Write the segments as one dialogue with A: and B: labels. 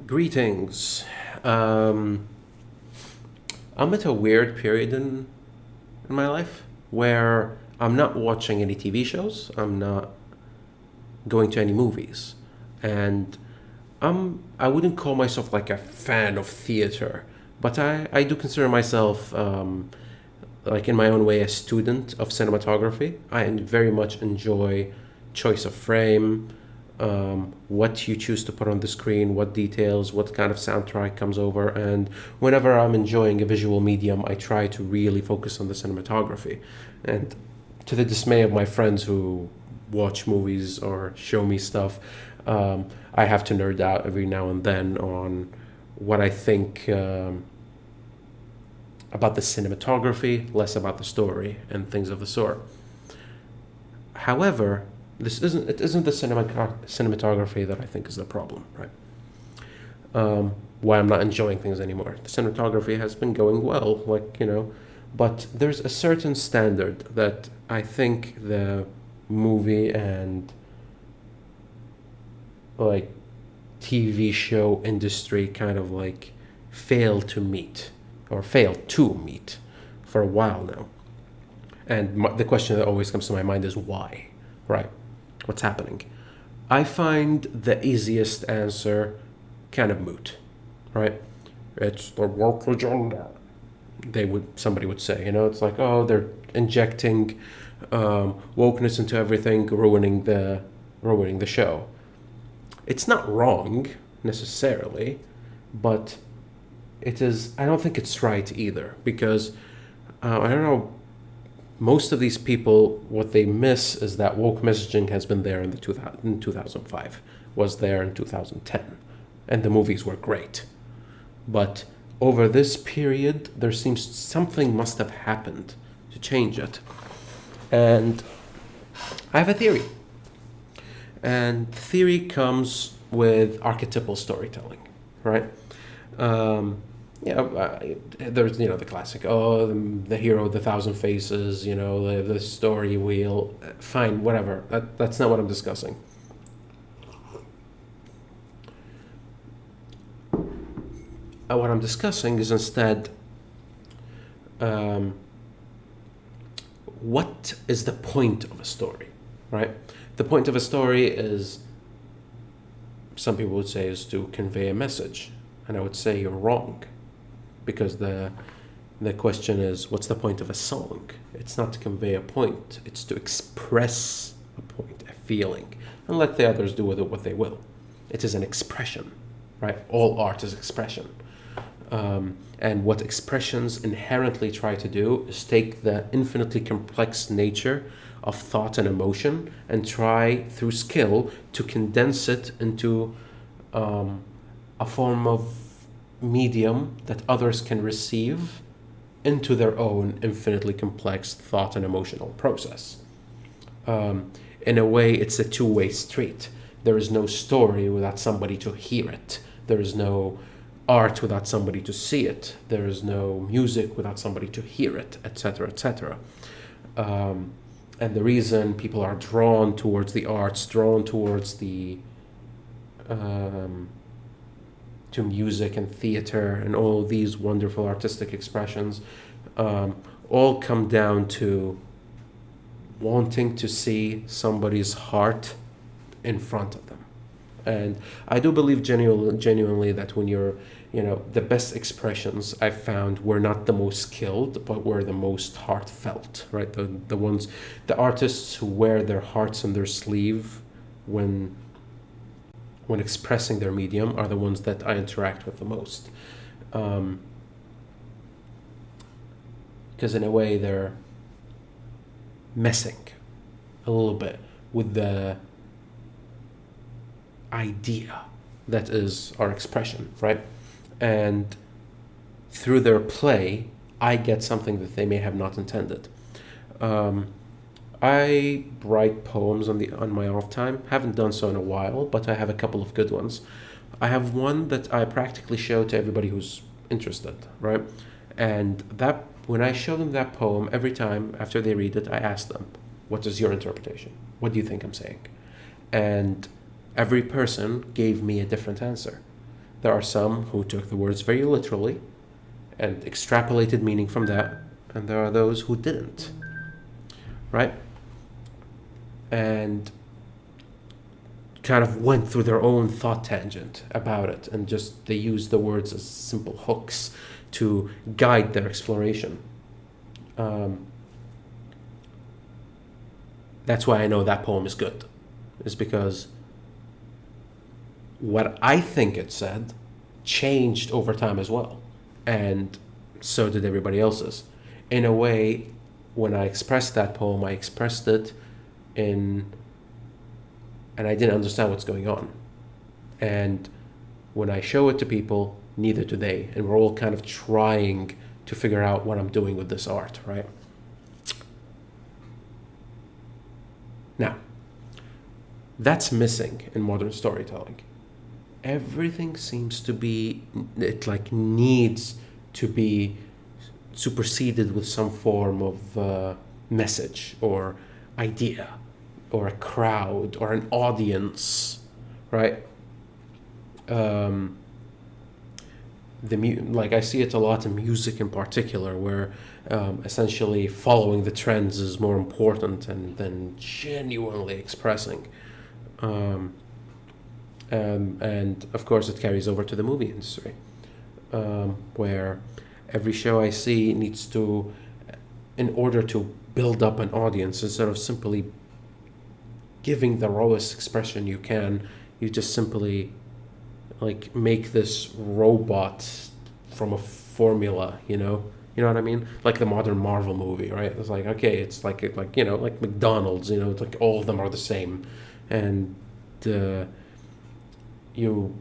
A: Greetings. Um, I'm at a weird period in my life where I'm not watching any TV shows, I'm not going to any movies, and I wouldn't call myself like a fan of theater, but I do consider myself like in my own way a student of cinematography. I very much enjoy choice of frame, what you choose to put on the screen, what details, what kind of soundtrack comes over, and whenever I'm enjoying a visual medium, I try to really focus on the cinematography. And to the dismay of my friends who watch movies or show me stuff, I have to nerd out every now and then on what I think about the cinematography, less about the story, and things of the sort. However, it isn't the cinematography that I think is the problem, right? Why I'm not enjoying things anymore. The cinematography has been going well, but there's a certain standard that I think the movie and like TV show industry kind of like failed to meet or failed to meet for a while now. And the question that always comes to my mind is why, right? What's happening? I find the easiest answer kind of moot, right? It's the woke agenda. Somebody would say, it's like, oh, they're injecting wokeness into everything, ruining the show. It's not wrong necessarily, but it is. I don't think it's right either because I don't know. Most of these people, what they miss is that woke messaging has been there in 2005, was there in 2010, and the movies were great. But over this period, there seems something must have happened to change it. And I have a theory. And theory comes with archetypal storytelling, right? There's the classic, oh, the hero, the thousand faces, the story wheel. Fine, whatever. That's not what I'm discussing. What I'm discussing is instead, um, what is the point of a story, right? The point of a story is, some people would say, is to convey a message, and I would say you're wrong, because the question is, what's the point of a song? It's not to convey a point; it's to express a point, a feeling, and let the others do with it what they will. It is an expression, right? All art is expression. And what expressions inherently try to do is take the infinitely complex nature of thought and emotion and try through skill to condense it into a form of medium that others can receive into their own infinitely complex thought and emotional process. In a way, it's a two-way street. There is no story without somebody to hear it. There is no art without somebody to see it. There is no music without somebody to hear it, etc., etc. And the reason people are drawn towards the arts, drawn towards to music and theater and all these wonderful artistic expressions, all come down to wanting to see somebody's heart in front of them. And I do believe genuinely that when you're, the best expressions I've found were not the most skilled, but were the most heartfelt, right? The artists who wear their hearts on their sleeve when expressing their medium are the ones that I interact with the most. Because in a way, they're messing a little bit with the idea that is our expression, right? And through their play, I get something that they may have not intended. I write poems on my off time. Haven't done so in a while, but I have a couple of good ones. I have one that I practically show to everybody who's interested, right? And that when I show them that poem, every time after they read it, I ask them, "What is your interpretation? What do you think I'm saying?" And every person gave me a different answer. There are some who took the words very literally and extrapolated meaning from that, and there are those who didn't, right? And kind of went through their own thought tangent about it, and just they used the words as simple hooks to guide their exploration. That's why I know that poem is good, is because what I think it said changed over time as well, and so did everybody else's. In a way, when I expressed that poem, I expressed it in, and I didn't understand what's going on. And when I show it to people, neither do they. And we're all kind of trying to figure out what I'm doing with this art, right? Now, that's missing in modern storytelling. Everything seems to be, it like needs to be superseded with some form of message or idea or a crowd or an audience, right? Like I see it a lot in music in particular, where essentially following the trends is more important than genuinely expressing. And of course it carries over to the movie industry, where every show I see needs to, in order to build up an audience, instead of simply giving the rawest expression you can, you just simply like make this robot from a formula, you know what I mean? Like the modern Marvel movie, right? It's like, okay, it's like like McDonald's, it's like all of them are the same, and you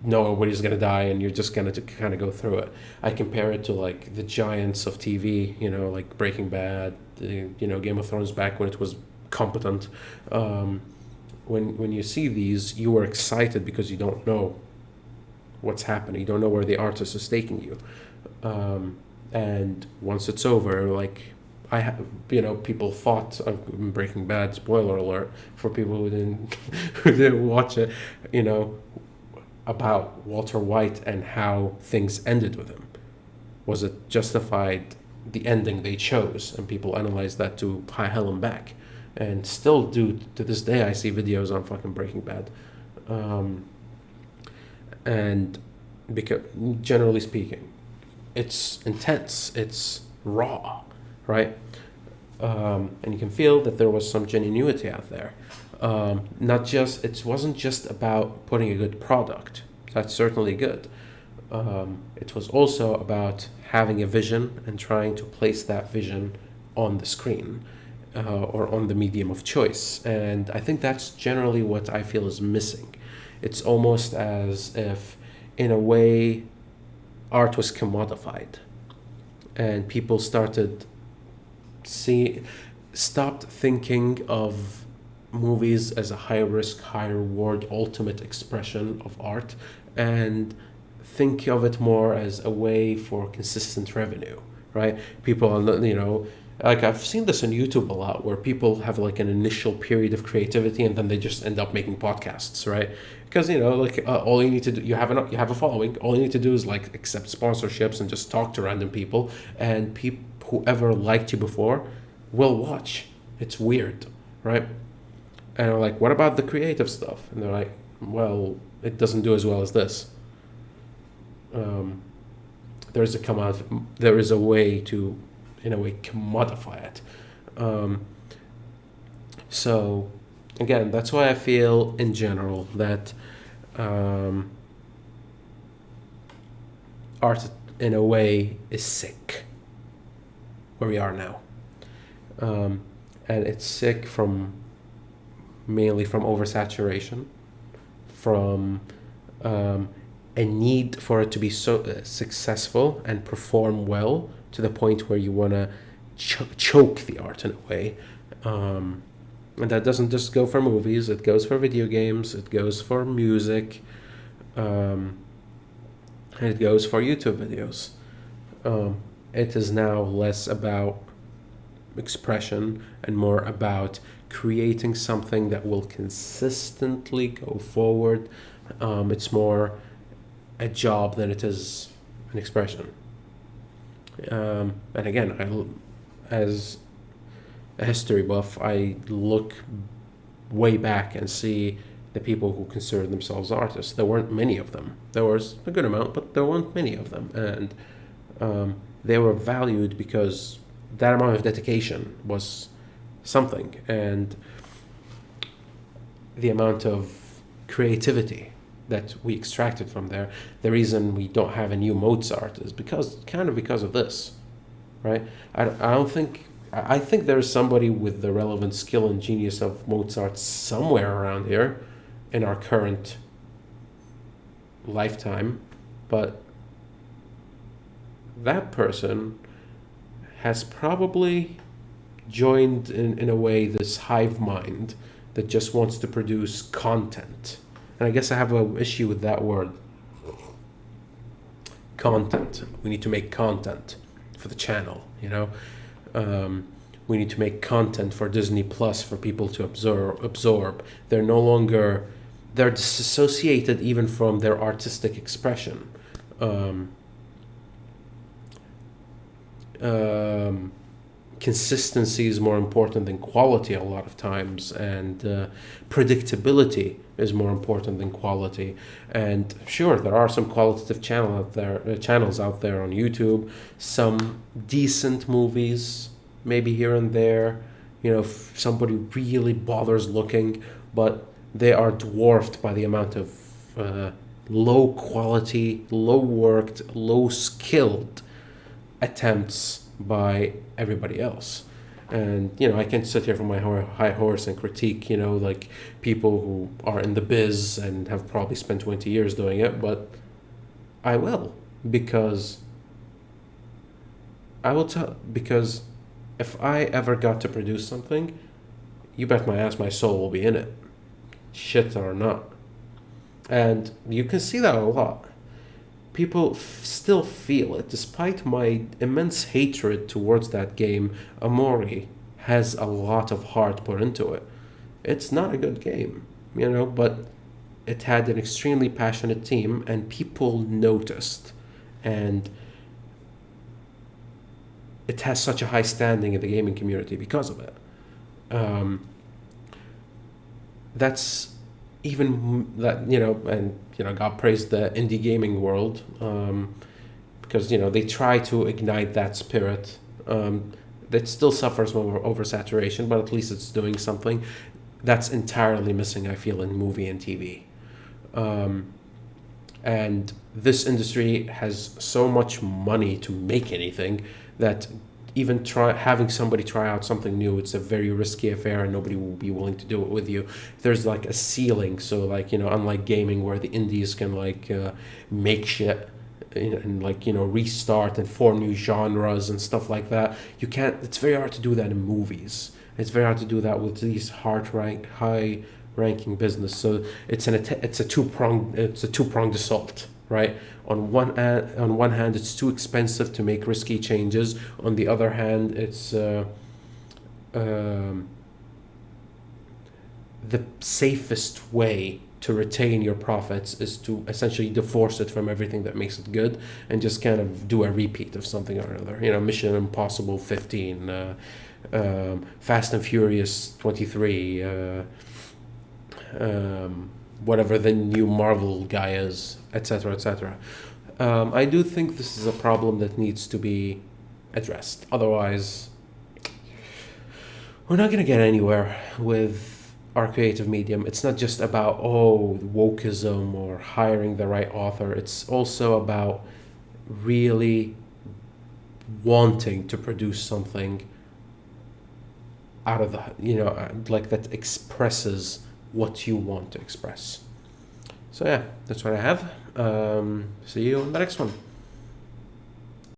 A: know everybody's gonna die, and you're just gonna kind of go through it. I compare it to like the giants of TV, like Breaking Bad, Game of Thrones back when it was competent. When you see these, you are excited because you don't know what's happening. You don't know where the artist is taking you. And once it's over, like I have, people fought on Breaking Bad. Spoiler alert for people who didn't watch it. About Walter White and how things ended with him. Was it justified, the ending they chose? And people analyze that to high hell and back, and still do to this day. I see videos on fucking Breaking Bad, and because generally speaking, it's intense, it's raw, right? And you can feel that there was some genuinity out there. It wasn't just about putting a good product. That's certainly good. It was also about having a vision and trying to place that vision on the screen, or on the medium of choice. And I think that's generally what I feel is missing. It's almost as if, in a way, art was commodified, and people stopped thinking of movies as a high risk, high reward, ultimate expression of art, and think of it more as a way for consistent revenue, right? People are, like I've seen this on YouTube a lot, where people have like an initial period of creativity and then they just end up making podcasts, right? Because all you need to do, you have a following. All you need to do is like accept sponsorships and just talk to random people, and whoever liked you before will watch. It's weird, right? And I'm like, what about the creative stuff? And they're like, well, it doesn't do as well as this. There is a way to, in a way, commodify it. So again, that's why I feel in general that art in a way is sick where we are now. And it's sick mainly from oversaturation, from a need for it to be so successful and perform well to the point where you want to choke the art in a way. And that doesn't just go for movies, it goes for video games, it goes for music, and it goes for YouTube videos. It is now less about expression and more about creating something that will consistently go forward. It's more a job than it is an expression. And again, as a history buff, I look way back and see the people who considered themselves artists. There weren't many of them. There was a good amount, but there weren't many of them, and they were valued because that amount of dedication was something, and the amount of creativity that we extracted from there. The reason we don't have a new Mozart is because of this, right? I don't think. I think there's somebody with the relevant skill and genius of Mozart somewhere around here in our current lifetime, but that person has probably joined in a way this hive mind that just wants to produce content. And I guess I have an issue with that word. Content. We need to make content for the channel, you know? We need to make content for Disney Plus for people to absorb. They're no longer, they're disassociated even from their artistic expression. Consistency is more important than quality a lot of times, and predictability is more important than quality. And sure, there are some qualitative channels out there on YouTube, some decent movies, maybe here and there, you know, if somebody really bothers looking, but they are dwarfed by the amount of low quality, low worked, low skilled attempts by everybody else. And you know, I can sit here from my high horse and critique, you know, like people who are in the biz and have probably spent 20 years doing it, but I will, because because if I ever got to produce something, you bet my ass my soul will be in it, shit or not. And you can see that a lot. People still feel it, despite my immense hatred towards that game. Omori has a lot of heart put into it. It's not a good game, you know, but it had an extremely passionate team, and people noticed, and it has such a high standing in the gaming community because of it. That's even that, you know, and you know, God praise the indie gaming world, because you know, they try to ignite that spirit. That still suffers from oversaturation, but at least it's doing something. That's entirely missing, I feel, in movie and TV. And this industry has so much money to make anything that even having somebody try out something new, it's a very risky affair, and nobody will be willing to do it with you. There's like a ceiling, so like, you know, unlike gaming where the indies can like make shit and like, you know, restart and form new genres and stuff like that, you can't. It's very hard to do that in movies. It's very hard to do that with these high ranking business. So it's a two-pronged assault, right? On one hand, it's too expensive to make risky changes. On the other hand, it's the safest way to retain your profits is to essentially divorce it from everything that makes it good and just kind of do a repeat of something or another. You know, Mission Impossible 15, Fast and Furious 23, whatever the new Marvel guy is, etc., etc. I do think this is a problem that needs to be addressed. Otherwise, we're not going to get anywhere with our creative medium. It's not just about, wokeism or hiring the right author. It's also about really wanting to produce something out of the, you know, like that expresses what you want to express. So yeah, that's what I have. See you on the next one.